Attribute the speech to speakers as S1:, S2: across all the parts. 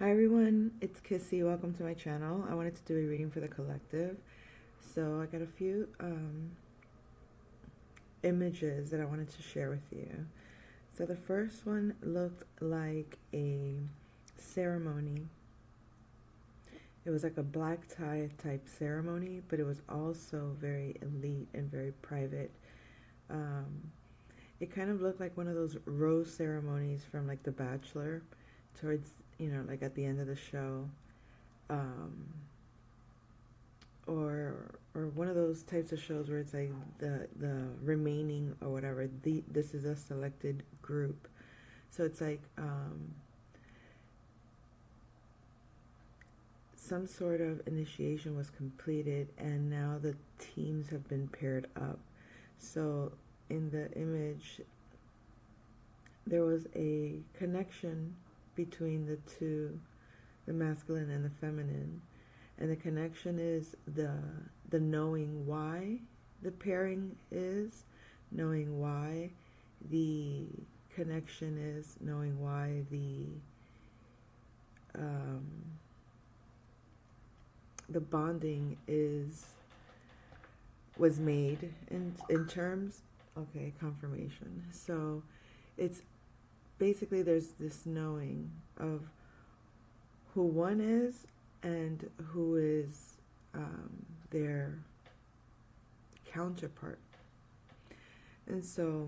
S1: Hi everyone, it's Kissy. Welcome to my channel. I wanted to do a reading for the collective. So I got a few images that I wanted to share with you. So the first one looked like a ceremony. It was like a black tie type ceremony, but it was also very elite and very private. Um, it kind of looked like one of those rose ceremonies from like The Bachelor towards, like at the end of the show. Um, or one of those types of shows where it's like the remaining or whatever, this is a selected group. So it's like some sort of initiation was completed and now the teams have been paired up. So in the image there was a connection between the two, the masculine and the feminine. And the connection is the knowing why the pairing is, knowing why the connection is, knowing why um, the bonding was made in terms. Okay, confirmation. So it's basically there's this knowing of who one is and who is their counterpart. And so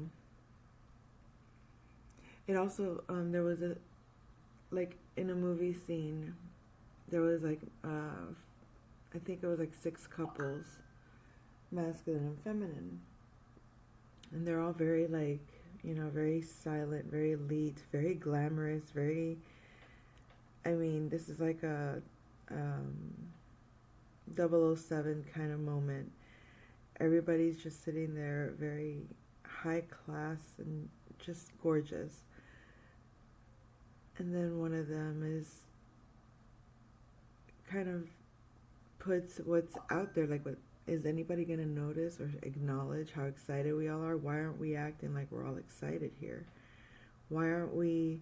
S1: it also, there was like in a movie scene, there was like, I think it was like 6 couples, masculine and feminine. And they're all very like, very silent, very elite, very glamorous, very, this is like a 007 kind of moment. Everybody's just sitting there very high class and just gorgeous. And then one of them kind of puts what's out there, like, what is anybody going to notice or acknowledge how excited we all are? Why aren't we acting like we're all excited here? Why aren't we?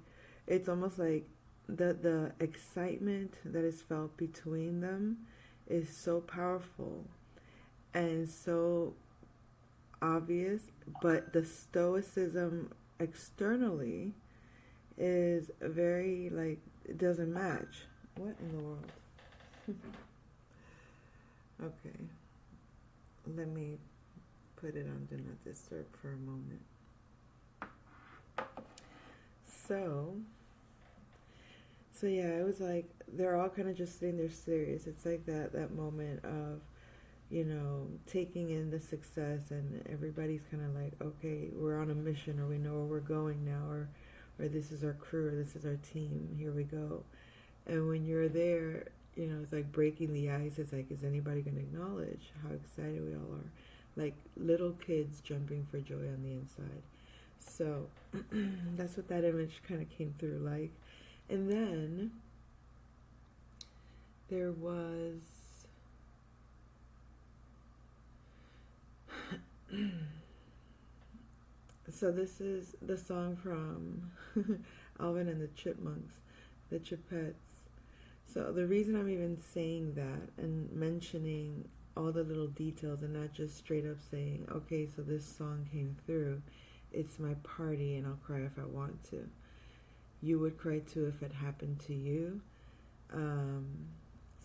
S1: It's almost like the excitement that is felt between them is so powerful and so obvious, but the stoicism externally is very like, it doesn't match. What in the world? Okay, let me put it on Do Not Disturb for a moment. So yeah, it was like they're all kind of just sitting there serious. It's like that moment of, taking in the success, and everybody's kind of like, okay, we're on a mission, or we know where we're going now, or this is our crew, or this is our team, here we go. And when you're there, it's like breaking the ice. It's like, is anybody going to acknowledge how excited we all are? Like little kids jumping for joy on the inside. So that's what that image kind of came through like. And then there was so this is the song from Alvin and the Chipmunks, the Chipettes. So the reason I'm even saying that and mentioning all the little details and not just straight up saying, okay, so this song came through, it's my party and I'll cry if I want to. You would cry too if it happened to you.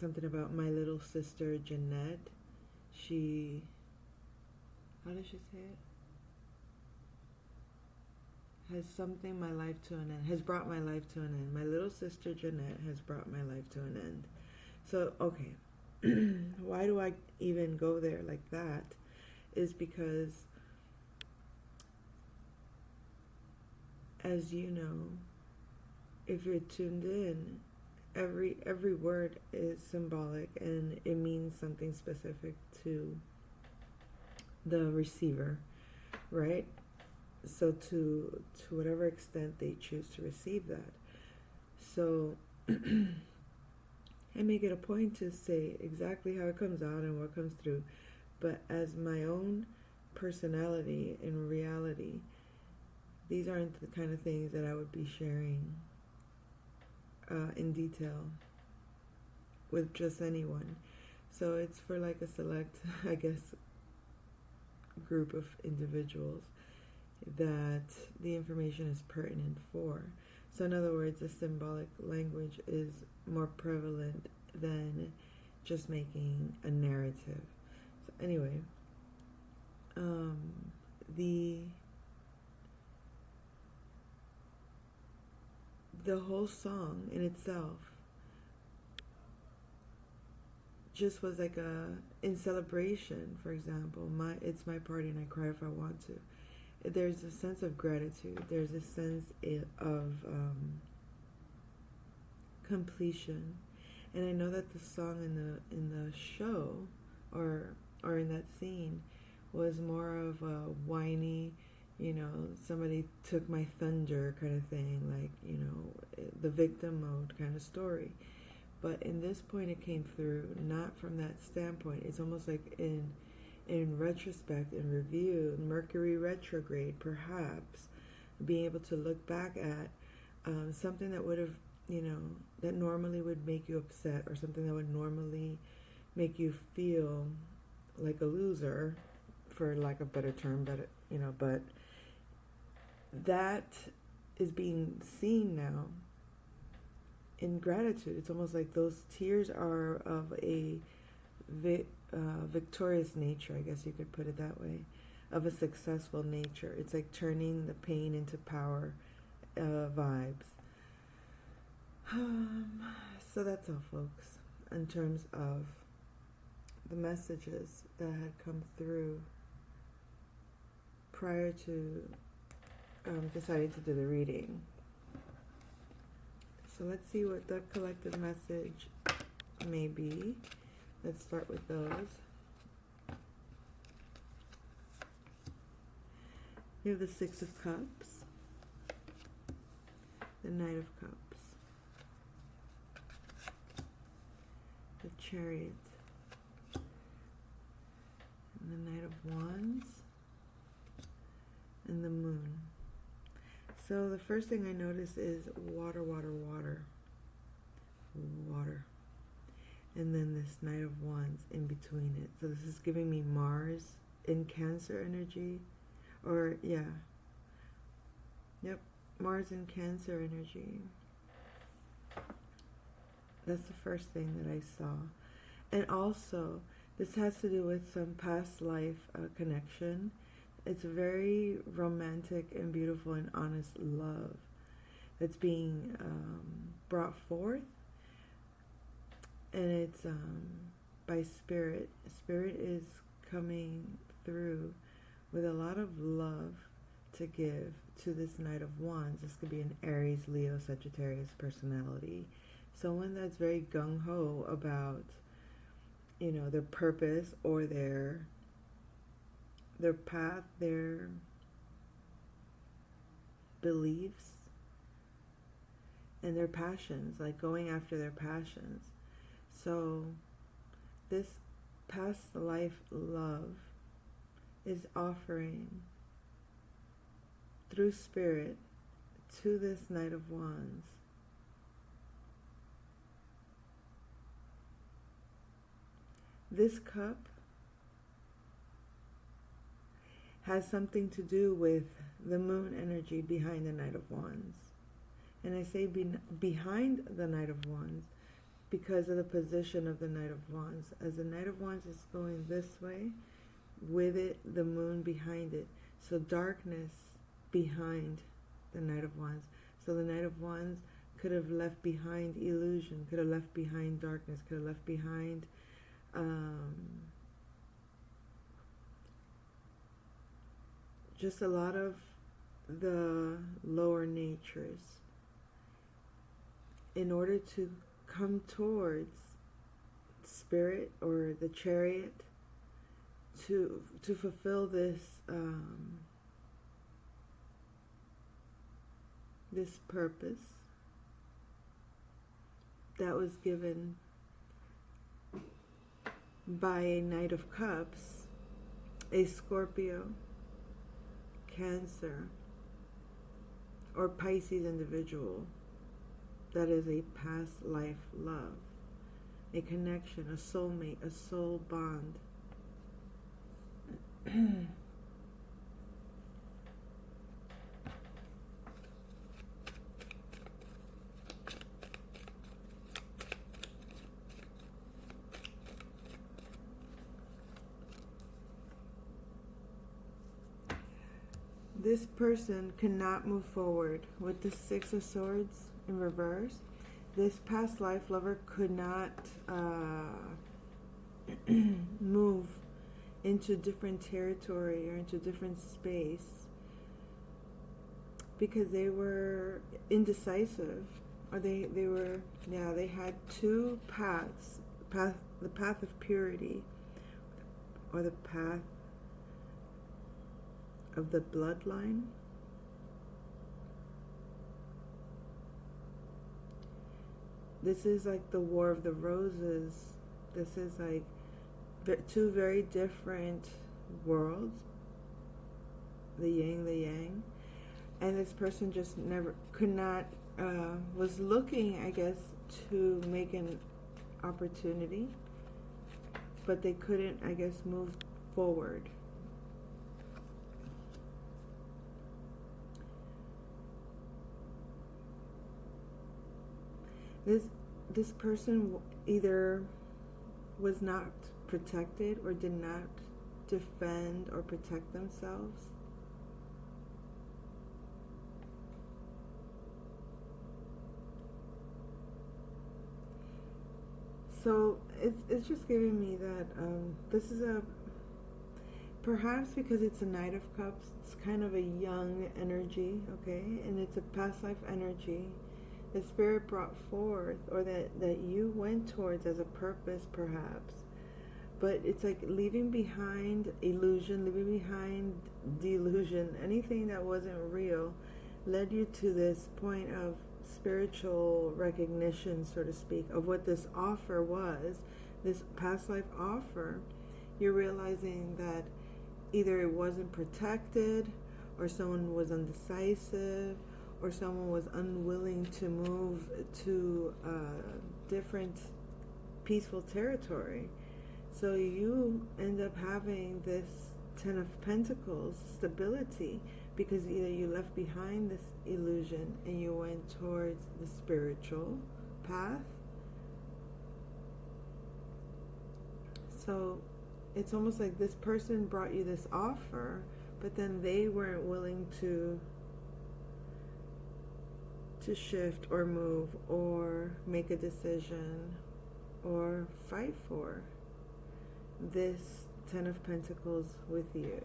S1: Something about my little sister Jeanette. How does she say it? Has something my life to an end, has brought my life to an end. My little sister Jeanette has brought my life to an end. So, okay, why do I even go there like that? Is because, as you know, if you're tuned in, every word is symbolic and it means something specific to the receiver, right? So to whatever extent they choose to receive that. So I make it a point to say exactly how it comes out and what comes through, but as my own personality in reality, these aren't the kind of things that I would be sharing in detail with just anyone. So it's for like a select, I guess, group of individuals that the information is pertinent for. So in other words, the symbolic language is more prevalent than just making a narrative. So anyway, the whole song in itself just was like in celebration. For example, it's my party and I cry if I want to. There's a sense of gratitude. There's a sense of completion, and I know that the song in the show or in that scene was more of a whiny, somebody took my thunder kind of thing, like, the victim mode kind of story. But in this point, it came through not from that standpoint. It's almost like in retrospect, in review, Mercury retrograde, perhaps being able to look back at something that would have, that normally would make you upset, or something that would normally make you feel like a loser, for lack of a better term, but that is being seen now in gratitude. It's almost like those tears are of a victorious nature, I guess you could put it that way, of a successful nature. It's like turning the pain into power vibes. So that's all, folks, in terms of the messages that had come through prior to deciding to do the reading. So let's see what the collective message may be. Let's start with those. We have the Six of Cups, the Knight of Cups, the Chariot, and the Knight of Wands, and the Moon. So the first thing I notice is water, water, water, water. And then this Knight of Wands in between it. So this is giving me Mars in Cancer energy. Or, yeah. Yep, Mars in Cancer energy. That's the first thing that I saw. And also, this has to do with some past life connection. It's a very romantic and beautiful and honest love that's being brought forth. And it's by Spirit. Spirit is coming through with a lot of love to give to this Knight of Wands. This could be an Aries, Leo, Sagittarius personality. Someone that's very gung-ho about, their purpose or their path, their beliefs, and their passions, like going after their passions. So this past life love is offering through Spirit to this Knight of Wands this cup has something to do with the Moon energy behind the Knight of Wands. And I say behind the Knight of Wands because of the position of the Knight of Wands. As the Knight of Wands is going this way, with it, the Moon behind it. So darkness behind the Knight of Wands. So the Knight of Wands could have left behind illusion, could have left behind darkness, could have left behind just a lot of the lower natures in order to come towards Spirit or the Chariot to fulfill this this purpose that was given by a Knight of Cups, a Scorpio, Cancer, or Pisces individual that is a past life love, a connection, a soulmate, a soul bond. This person cannot move forward with the Six of Swords in reverse. This past life lover could not move into different territory or into different space because they were indecisive, or they had two paths, the path of purity or the path of the bloodline. This is like the War of the Roses. This is like two very different worlds, the yin, the yang, and this person just never could not was looking, I guess, to make an opportunity, but they couldn't, I guess, move forward. This person either was not protected or did not defend or protect themselves. So it's just giving me that this is perhaps because it's a Knight of Cups, it's kind of a young energy, okay, and it's a past life energy that Spirit brought forth, or that you went towards as a purpose, perhaps. But it's like leaving behind illusion, leaving behind delusion, anything that wasn't real, led you to this point of spiritual recognition, so to speak, of what this offer was, this past life offer. You're realizing that either it wasn't protected, or someone was undecisive, or someone was unwilling to move to different peaceful territory. So you end up having this Ten of Pentacles, stability, because either you left behind this illusion and you went towards the spiritual path. So it's almost like this person brought you this offer, but then they weren't willing to shift or move or make a decision or fight for this Ten of Pentacles with you.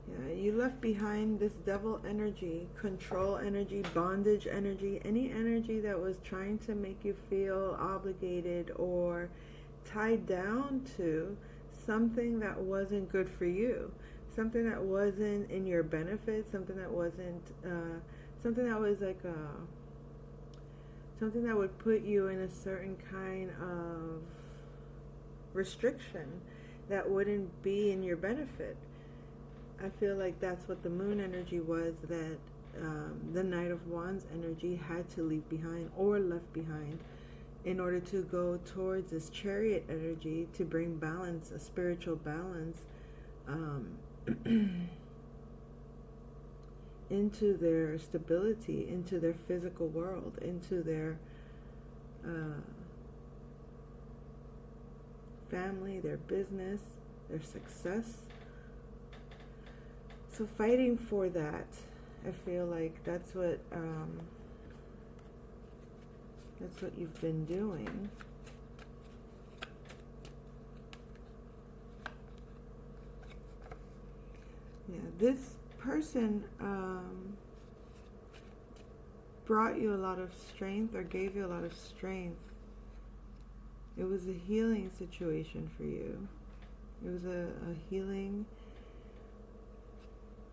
S1: Yeah, you left behind this devil energy, control energy, bondage energy, any energy that was trying to make you feel obligated or tied down to something that wasn't good for you. Something that wasn't in your benefit, something that wasn't, something that was like something that would put you in a certain kind of restriction that wouldn't be in your benefit. I feel like that's what the moon energy was, that the Knight of Wands energy had to leave behind or left behind in order to go towards this Chariot energy to bring balance, a spiritual balance, into their stability, into their physical world, into their family, their business, their success. So fighting for that, I feel like that's what you've been doing. Yeah, this person brought you a lot of strength, or gave you a lot of strength. It was a healing situation for you. It was a healing.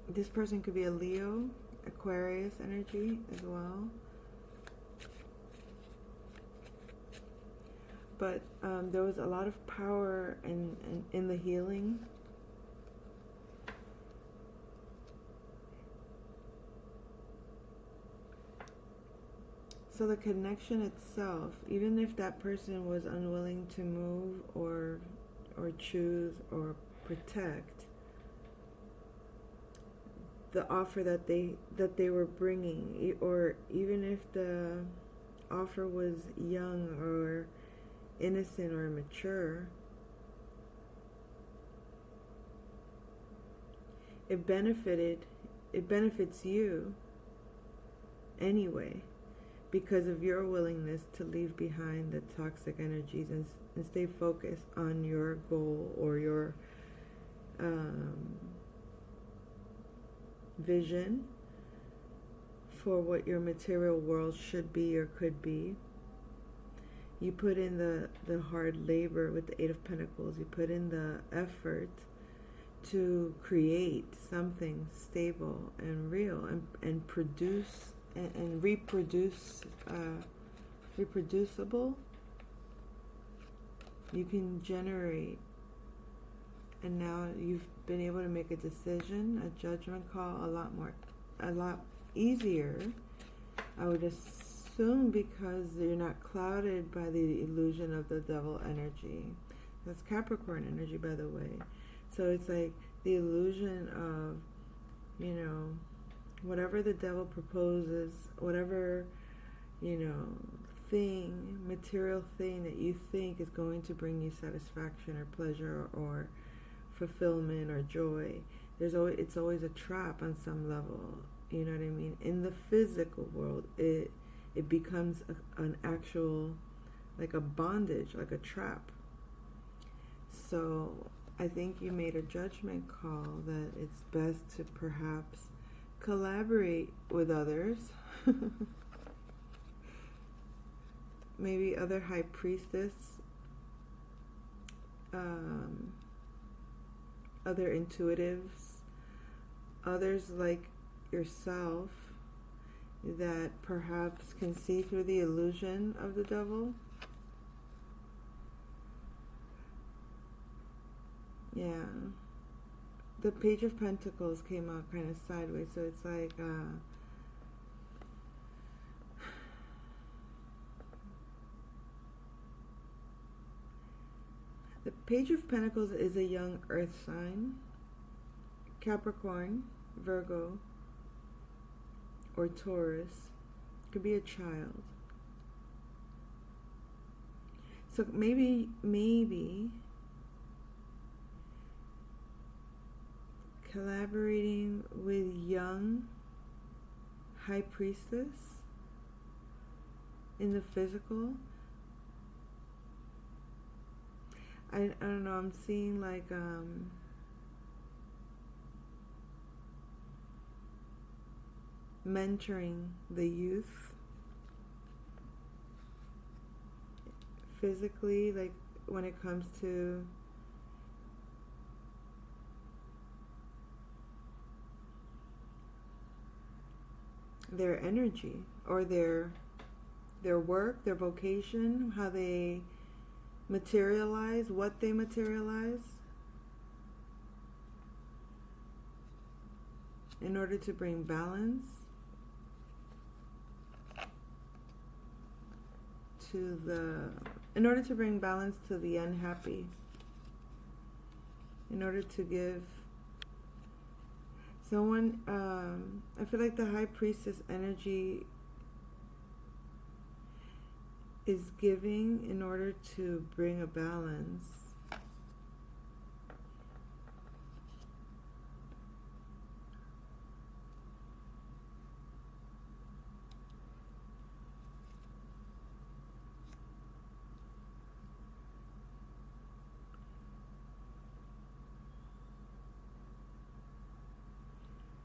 S1: This person could be a Leo, Aquarius energy as well. But there was a lot of power in the healing. So the connection itself, even if that person was unwilling to move or choose or protect, the offer that they were bringing, or even if the offer was young or innocent or immature, it benefits you anyway, because of your willingness to leave behind the toxic energies and stay focused on your goal or your vision for what your material world should be or could be. You put in the hard labor with the Eight of Pentacles. You put in the effort to create something stable and real and produce and reproducible. You can generate, and now you've been able to make a decision, a judgment call, a lot easier, I would assume, because you're not clouded by the illusion of the devil energy. That's Capricorn energy, by the way. So it's like the illusion of, whatever the devil proposes, whatever, thing, material thing that you think is going to bring you satisfaction or pleasure or fulfillment or joy, it's always a trap on some level. You know what I mean? In the physical world, it becomes an actual, like a bondage, like a trap. So I think you made a judgment call that it's best to perhaps collaborate with others. Maybe other high priestess, other intuitives, others like yourself that perhaps can see through the illusion of the devil. Yeah. The Page of Pentacles came out kind of sideways, so it's like the Page of Pentacles is a young earth sign, Capricorn, Virgo, or Taurus. Could be a child. So maybe collaborating with young high priestess in the physical. I don't know, I'm seeing like mentoring the youth physically, like when it comes to their energy or their work, their vocation, how they materialize, what they materialize, in order to bring balance to the unhappy, in order to give someone, I feel like the high priestess energy is giving in order to bring a balance.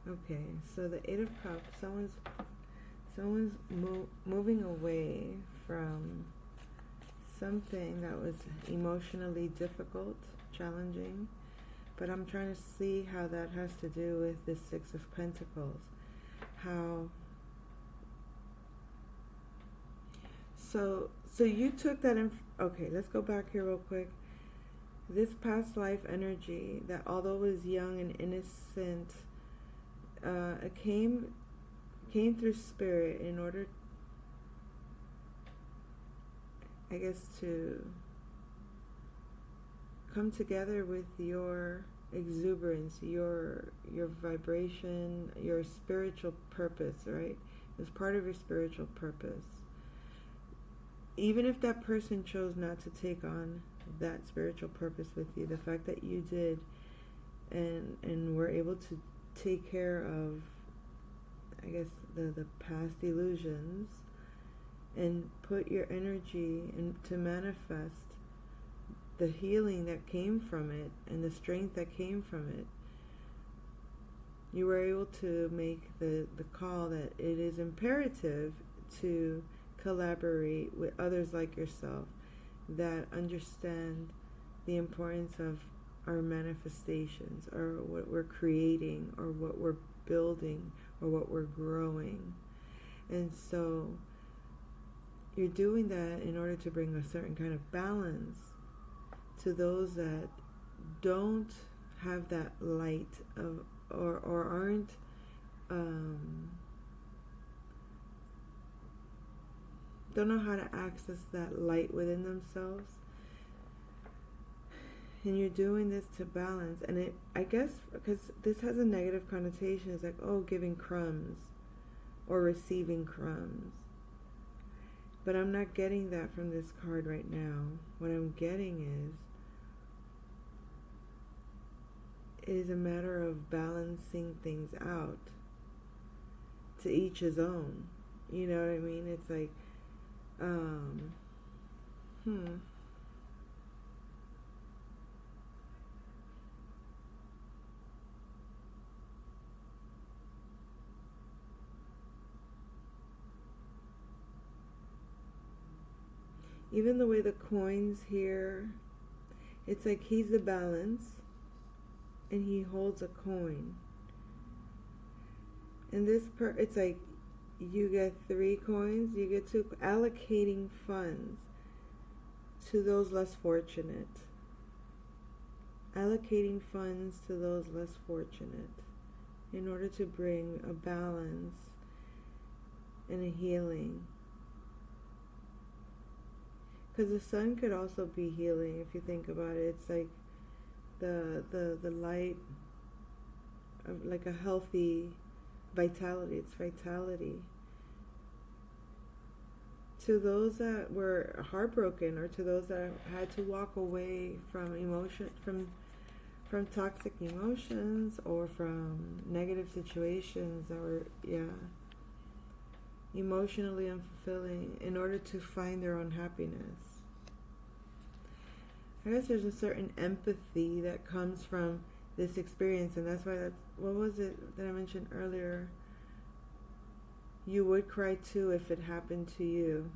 S1: Okay, so the Eight of Cups, someone's moving away from something that was emotionally difficult, challenging, but I'm trying to see how that has to do with the Six of Pentacles. So you took that in. Okay, let's go back here real quick. This past life energy that, although it was young and innocent, it came through spirit in order I guess, to come together with your exuberance, your vibration, your spiritual purpose, right? It's part of your spiritual purpose. Even if that person chose not to take on that spiritual purpose with you, the fact that you did and were able to take care of, I guess, the past illusions and put your energy in to manifest the healing that came from it and the strength that came from it. You were able to make the call that it is imperative to collaborate with others like yourself that understand the importance of our manifestations, or what we're creating, or what we're building, or what we're growing. And so you're doing that in order to bring a certain kind of balance to those that don't have that light of, or aren't don't know how to access that light within themselves. And you're doing this to balance. And it, I guess, because this has a negative connotation, it's like, oh, giving crumbs or receiving crumbs. But I'm not getting that from this card right now. What I'm getting is, it is a matter of balancing things out. To each his own. You know what I mean? It's like, even the way the coins here, it's like he's the balance and he holds a coin. And this it's like you get 3 coins, you get to allocating funds to those less fortunate. Allocating funds to those less fortunate in order to bring a balance and a healing. Because the sun could also be healing if you think about it. It's like the light of like a healthy vitality. It's vitality. To those that were heartbroken, or to those that had to walk away from emotion, from toxic emotions, or from negative situations that were, emotionally unfulfilling, in order to find their own happiness. I guess there's a certain empathy that comes from this experience, and that's why what was it that I mentioned earlier? You would cry too if it happened to you.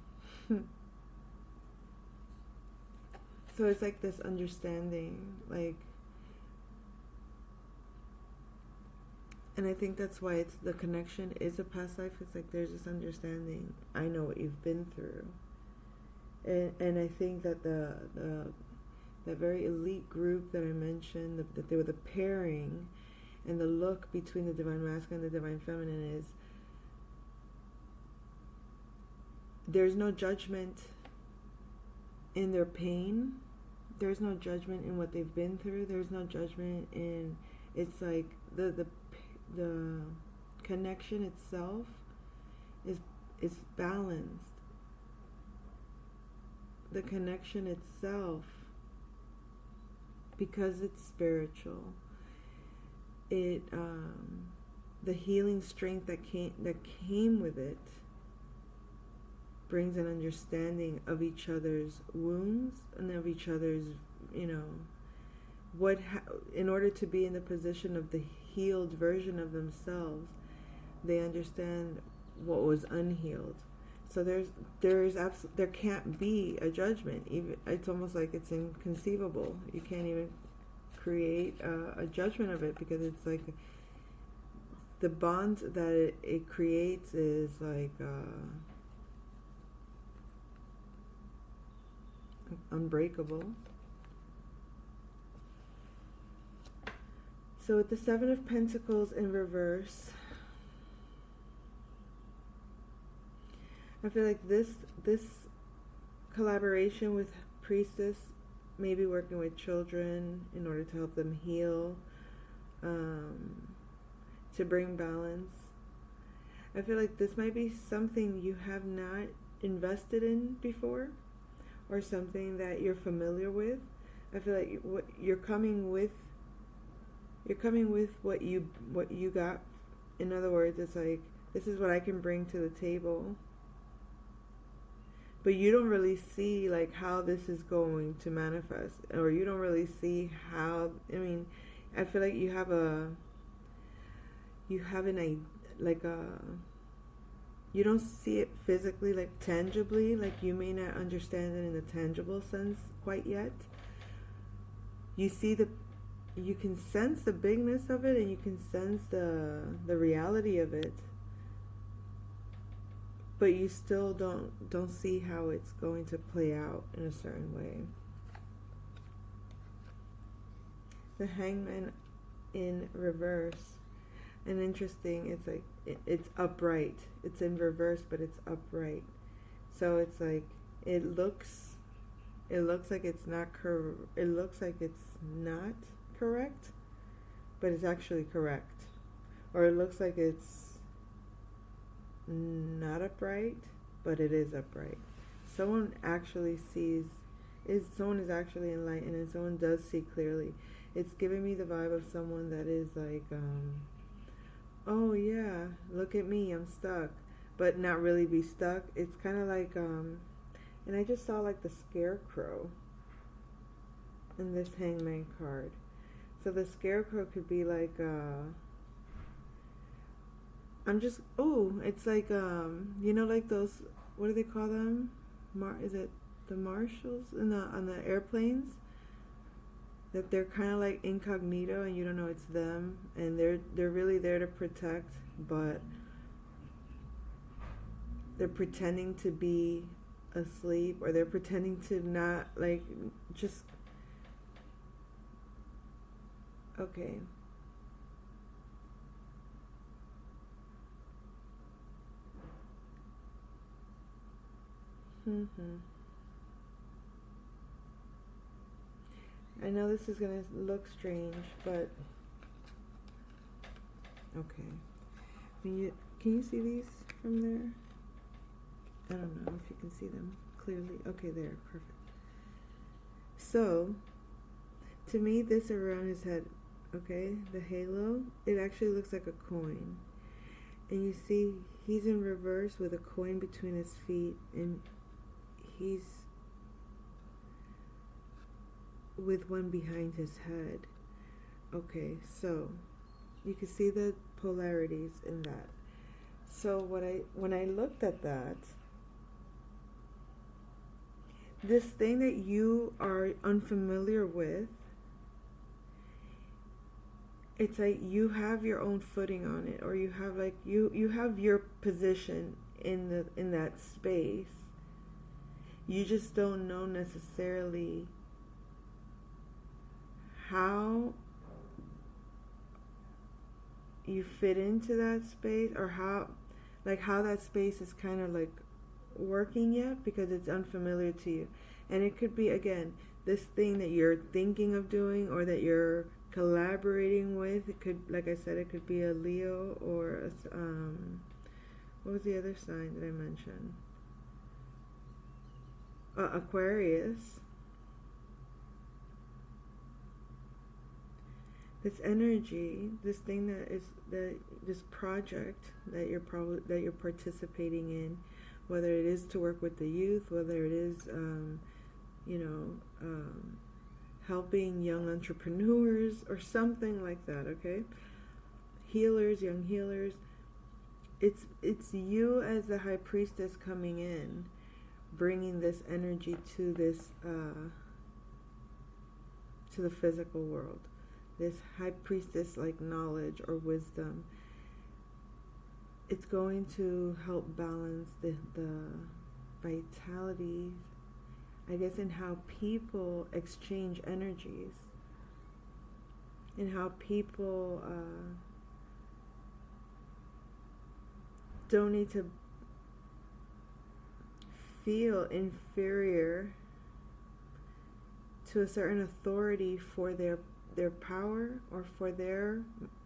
S1: So it's like this understanding, like, and I think that's why the connection is a past life. It's like there's this understanding. I know what you've been through, and I think that that very elite group that I mentioned, that they were the pairing, and the look between the divine masculine and the divine feminine is, there's no judgment in their pain. There's no judgment in what they've been through. There's no judgment in, it's like the connection itself is balanced. The connection itself, because it's spiritual, it the healing strength that came with it brings an understanding of each other's wounds and of each other's, in order to be in the position of the healed version of themselves, they understand what was unhealed. So there can't be a judgment. Even it's almost like it's inconceivable. You can't even create a judgment of it, because it's like the bond that it creates is like unbreakable. So with the 7 of Pentacles in reverse, I feel like this collaboration with priestess, maybe working with children in order to help them heal, to bring balance. I feel like this might be something you have not invested in before, or something that you're familiar with. I feel like what you're coming with what you got. In other words, it's like, this is what I can bring to the table. But you don't really see like how this is going to manifest, or you don't really see how. I mean, I feel like you have you don't see it physically, like tangibly, like you may not understand it in the tangible sense quite yet. You can sense the bigness of it, and you can sense the reality of it, but you still don't see how it's going to play out in a certain way. The Hangman in reverse. And interesting, it's like it's upright. It's in reverse, but it's upright. So it's like it looks like it's not it looks like it's not correct, but it's actually correct. Or it looks like it's not upright, but it is upright. Someone actually someone is actually enlightened, and someone does see clearly. It's giving me the vibe of someone that is like, oh yeah, look at me, I'm stuck, but not really be stuck. It's kind of like, and I just saw like the Scarecrow in this Hangman card. So the Scarecrow could be like, it's like, like those, what do they call them? Is it the marshals on the airplanes? That they're kind of like incognito, and you don't know it's them, and they're really there to protect, but they're pretending to be asleep, or they're pretending to not, like, just, okay. I know this is going to look strange, but okay. Can you see these from there? I don't know if you can see them clearly. Okay, there, perfect. So, to me, this around his head, okay, the halo, it actually looks like a coin. And you see, he's in reverse with a coin between his feet, and he's with one behind his head. Okay, so you can see the polarities in that. So when I looked at that, this thing that you are unfamiliar with, it's like you have your own footing on it, or you have like you have your position in that space. You just don't know necessarily how you fit into that space, or how that space is kind of like working yet, because it's unfamiliar to you. And it could be, again, this thing that you're thinking of doing, or that you're collaborating with. It could, like I said, it could be a Leo, or what was the other sign that I mentioned? Aquarius. This energy, this thing this project that you're participating in, whether it is to work with the youth, whether it is, helping young entrepreneurs or something like that. Okay, healers, young healers. It's you as the high priestess coming in, bringing this energy to this to the physical world. This high priestess like knowledge or wisdom. It's going to help balance the vitality, I guess, in how people exchange energies, in how people don't need to feel inferior to a certain authority for their power or for their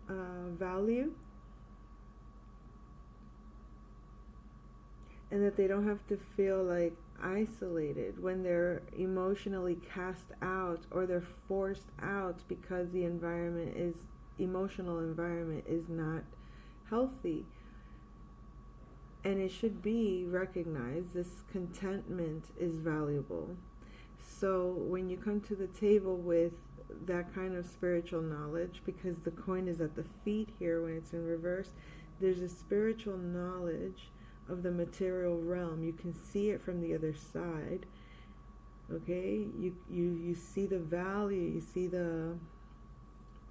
S1: value, and that they don't have to feel like isolated when they're emotionally cast out or they're forced out because the emotional environment is not healthy. And it should be recognized. This contentment is valuable. So when you come to the table with that kind of spiritual knowledge, because the coin is at the feet here when it's in reverse, there's a spiritual knowledge of the material realm. You can see it from the other side. Okay? You see the value, you see the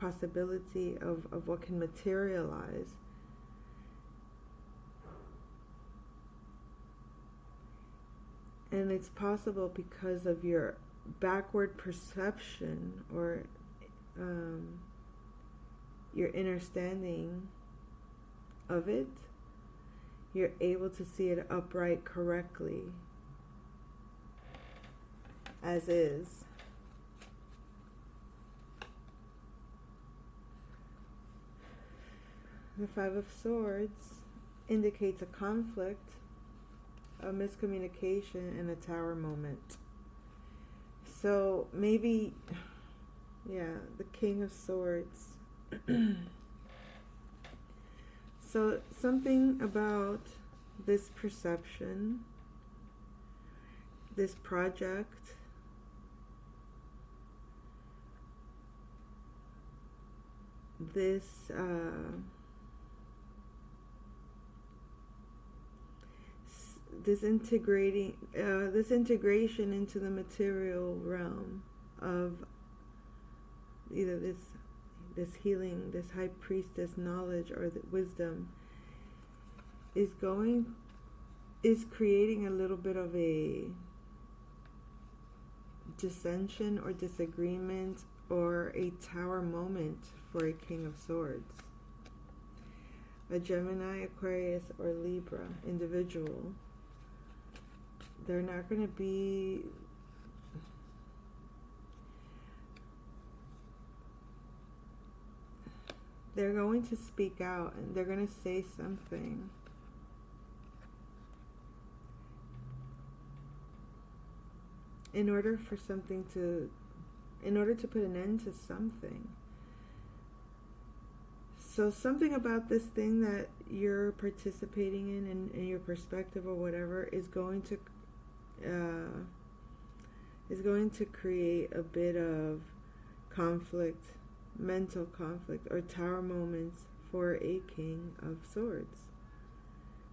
S1: possibility of what can materialize. And it's possible because of your backward perception or your understanding of it. You're able to see it upright correctly, as is. The Five of Swords indicates a conflict, a miscommunication, and a tower moment. So maybe, the King of Swords. So something about this perception, this project, this integration into the material realm of either this healing, this high priestess knowledge or the wisdom is creating a little bit of a dissension or disagreement or a tower moment for a King of Swords. A Gemini, Aquarius, or Libra individual, they're not going to be they're going to speak out and they're going to say something. In order to put an end to something. So something about this thing that you're participating in and your perspective or whatever is going to create a bit of conflict, mental conflict, or tower moments for a King of Swords.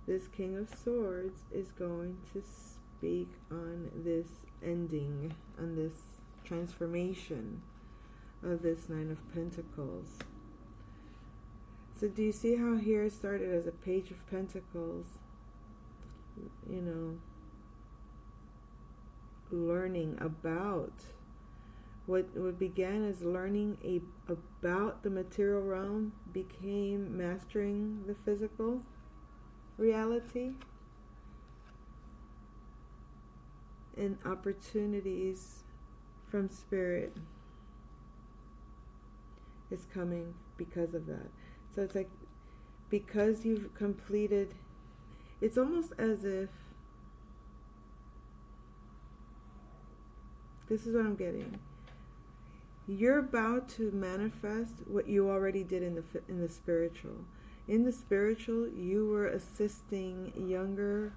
S1: This King of Swords is going to speak on this ending, on this transformation of this Nine of Pentacles. So do you see how here it started as a Page of Pentacles? Learning about what began as learning about the material realm became mastering the physical reality, and opportunities from spirit is coming because of that. So it's like, because you've completed, it's almost as if, this is what I'm getting, you're about to manifest what you already did in the spiritual. In the spiritual, you were assisting younger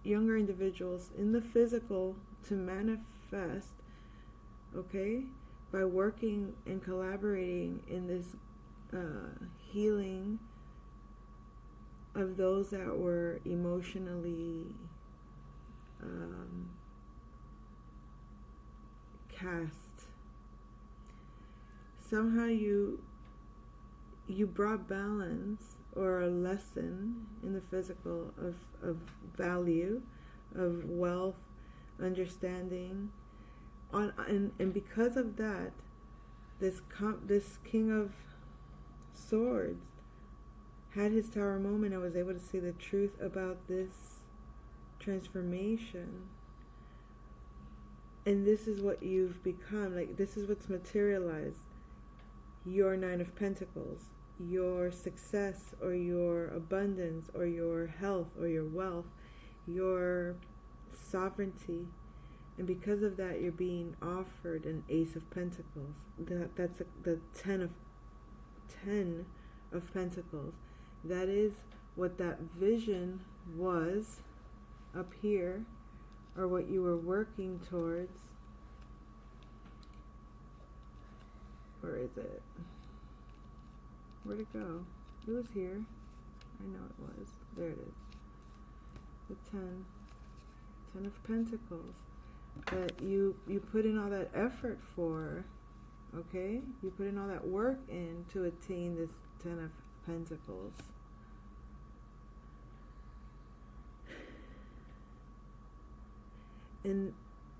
S1: individuals in the physical to manifest, okay, by working and collaborating in this healing of those that were emotionally cast. Somehow you brought balance or a lesson in the physical of value, of wealth, understanding, and because of that, this King of Swords had his tower moment and was able to see the truth about this transformation. And this is what you've become. Like, this is what's materialized. Your Nine of Pentacles. Your success, or your abundance, or your health, or your wealth. Your sovereignty. And because of that, you're being offered an Ace of Pentacles. That's the ten of Pentacles. That is what that vision was up here, or what you were working towards. Where is it? Where'd it go? It was here. I know it was. There it is. The 10 of Pentacles. That you put in all that effort for, okay? You put in all that work in to attain this 10 of Pentacles. And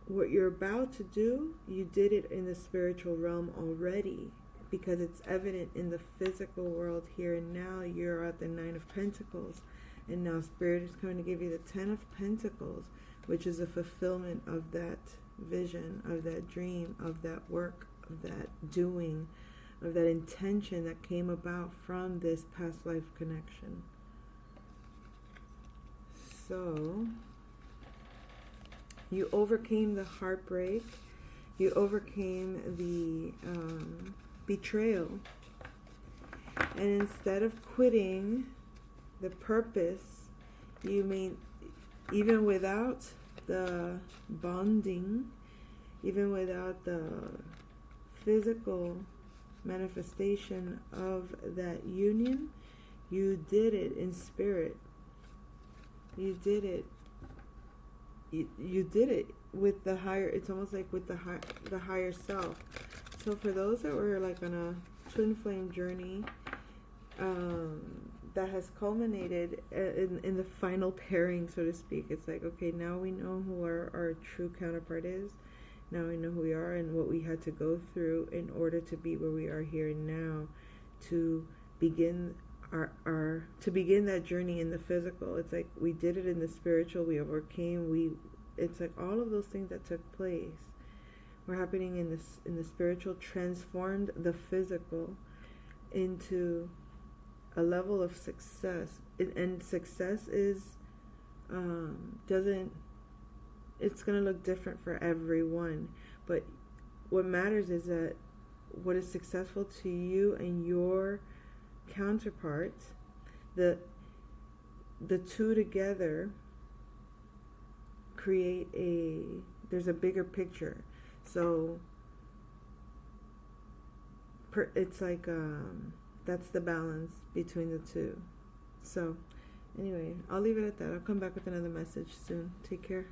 S1: what you're about to do, you did it in the spiritual realm already, because it's evident in the physical world here and now. You're at the 9 of Pentacles, and now Spirit is going to give you the 10 of Pentacles, which is a fulfillment of that vision, of that dream, of that work, of that doing, of that intention that came about from this past life connection. So, you overcame the heartbreak, you overcame the betrayal, and instead of quitting the purpose, you made, even without the bonding, even without the physical manifestation of that union, you did it in spirit. You did it. You did it with the higher. It's almost like with the higher self. So for those that were like on a twin flame journey, that has culminated in the final pairing, so to speak. It's like, okay, now we know who our true counterpart is. Now we know who we are and what we had to go through in order to be where we are here and now, to begin to begin that journey in the physical. It's like we did it in the spiritual. We overcame. It's like all of those things that took place were happening in the spiritual, transformed the physical into a level of success. And success is it's going to look different for everyone, but what matters is that what is successful to you and your counterpart, the two together create there's a bigger picture. So it's like that's the balance between the two. So anyway, I'll leave it at that. I'll come back with another message soon. Take care.